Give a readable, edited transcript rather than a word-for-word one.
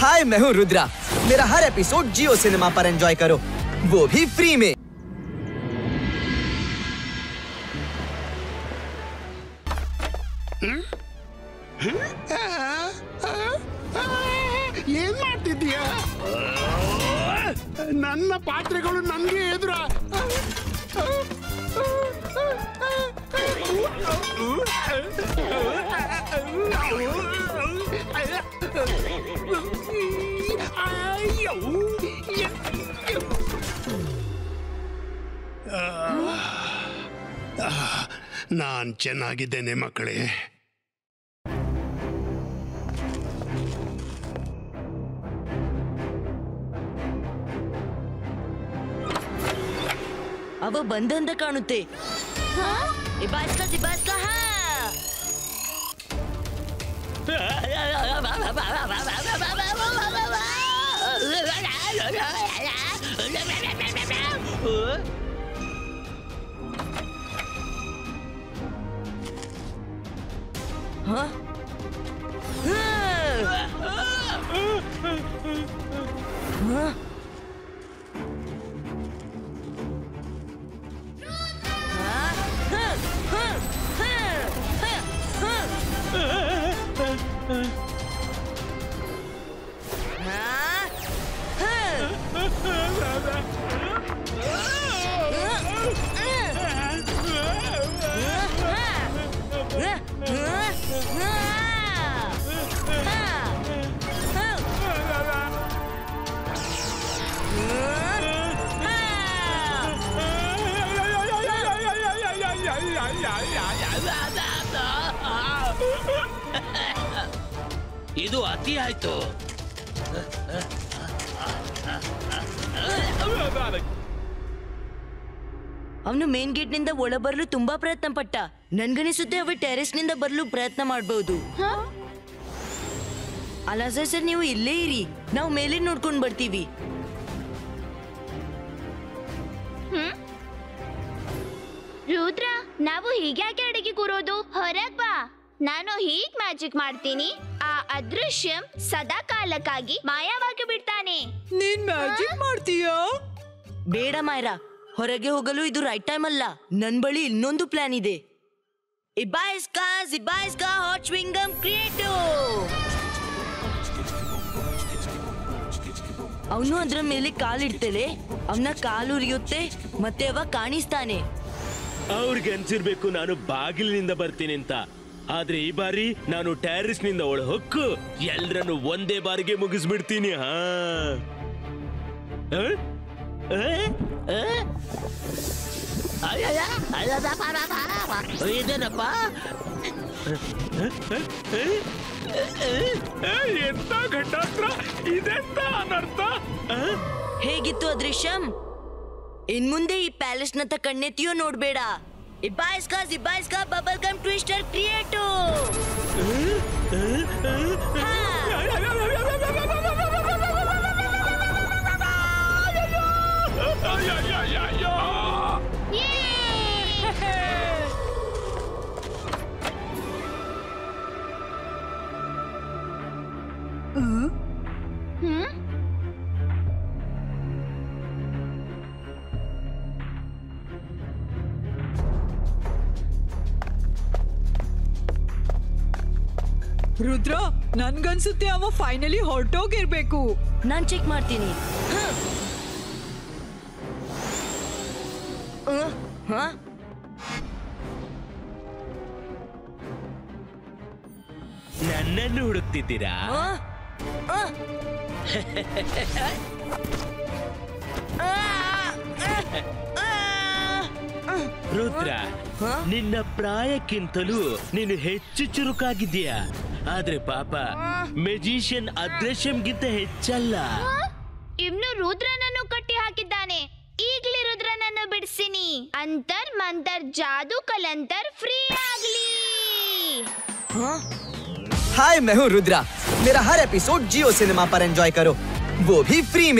हाय, मैं हूँ रुद्रा। मेरा हर एपिसोड जियो सिनेमा पर एंजॉय करो, वो भी फ्री में। ಏನ್ ಮಾಡ್ತಿದ್ದೀಯಾ? ನನ್ನ ಪಾತ್ರೆಗಳು ನನಗೆ ಎದುರ. ನಾನ್ ಚೆನ್ನಾಗಿದ್ದೇನೆ ಮಕ್ಕಳೇ. ಅವ ಬಂದಂತ ಕಾಣುತ್ತೆ. ಇದು ಅತಿ ಆಯ್ತು. ಅವನು ಮೇನ್ ಗೇಟ್ ನಿಂದ ಒಳ ಬರಲು ತುಂಬಾ ಪ್ರಯತ್ನ ಪಟ್ಟ. ನನ್ಗನಿಸುತ್ತೆ ಅವ ಟೆರೆಸ್ ನಿಂದ ಬರಲು ಪ್ರಯತ್ನ ಮಾಡಬಹುದು. ಅಲ್ಲ ಸರ್, ನೀವು ಇಲ್ಲೇ ಇರಿ, ನಾವು ಮೇಲೆ ನೋಡ್ಕೊಂಡ್ ಬರ್ತೀವಿ. ರುದ್ರ, ನಾವು ಹೀಗ್ಯಾಕೆ ಅಡಿಗೆ ಕೂರೋದು? ಹೊರಗ್ ಬಾ, ನಾನು ಹೀಗ್ ಮ್ಯಾಜಿಕ್ ಮಾಡ್ತೀನಿ. ಆ ಅದೃಶ್ಯಂ ಸದಾ ಕಾಲಕ್ಕಾಗಿ ಮಾಯವಾಗಿ ಬಿಡ್ತಾನೆ. ನೀನ್ ಮ್ಯಾಜಿಕ್ ಮಾಡ್ತೀಯಾ? ಬೇಡ ಮಾಯರಾ, ಹೊರಗೆ ಹೋಗಲು ಇದು ರೈಟ್ ಟೈಮ್ ಅಲ್ಲ. ನನ್ ಬಳಿ ಇನ್ನೊಂದು ಪ್ಲಾನ್ ಇದೆ. ಇಬಾಯಿಸ್ಕಾ ಹಾಟ್ ಚ್ವಿಂಗಮ್ ಕ್ರಿಯೇಟಿವ್. ಅವನು ಅದ್ರ ಮೇಲೆ ಕಾಲಿಡ್ತೇನೆ, ಅವನ ಕಾಲು ಉರಿಯುತ್ತೆ, ಮತ್ತೆ ಅವ ಕಾಣಿಸ್ತಾನೆ. ಅವ್ರಿಗೆ ಅನ್ಸಿರ್ಬೇಕು ನಾನು ಬಾಗಿಲಿನಿಂದ ಬರ್ತೀನಿ ಅಂತ. ಆದ್ರೆ ಈ ಬಾರಿ ನಾನು ಟೆರೆಸ್ ನಿಂದ ಒಳ ಹೊಕ್ಕು ಎಲ್ರನ್ನು ಒಂದೇ ಬಾರಿಗೆ ಮುಗಿಸ್ಬಿಡ್ತೀನಿ. ಇದೇನಪ್ಪ? ಎಂತ ಘಟಾಸ್ತ್ರ ಇದೆಂತ ಅನರ್ಥ? ಹೇಗಿತ್ತು ಅದೃಶ್ಯಂ? ಇನ್ ಮುಂದೆ ಈ ಪ್ಯಾಲೇಸ್ ನತ್ತ ಕಣ್ಣೆತ್ತಿಯೋ ನೋಡ್ಬೇಡ. ಇಬಾಯಿಸ್ಕಾ bubble gum twister creative. Rudra, ನನ್ಗನ್ಸುತ್ತೆ ಅವ ಫೈನಲಿ ಹೊರಟೋಗಿರ್ಬೇಕು. ನಾನ್ ಚೆಕ್ ಮಾಡ್ತೀನಿ. ನನ್ನನ್ನು ಹುಡುಕ್ತಿದ್ದೀರಾ? ರುದ್ರ, ನಿನ್ನ ಪ್ರಾಯಕ್ಕಿಂತಲೂ ನೀನು ಹೆಚ್ಚು ಚುರುಕಾಗಿದ್ದೀಯಾ. ಆದ್ರೆ ಪಾಪ ಮೆಜಿಷಿಯನ್ ಅದೃಶ್ಯಂಗಿಂತ ಹೆಚ್ಚಲ್ಲ. ಇವ್ನು ರುದ್ರನನ್ನು ಕಟ್ಟಿ ಹಾಕಿದ್ದಾನೆ. ಈಗ್ಲೇ ರುದ್ರನನ್ನು ಬಿಡಿಸಿನಿ. ಅಂತರ್ ಮಂತರ್ ಜಾದೂ ಕಲಂತರ್ ಫ್ರೀ ಆಗ್ಲಿ. हाय, मैं हूँ रुद्रा। मेरा हर एपिसोड जियो सिनेमा पर एंजॉय करो, वो भी फ्री में।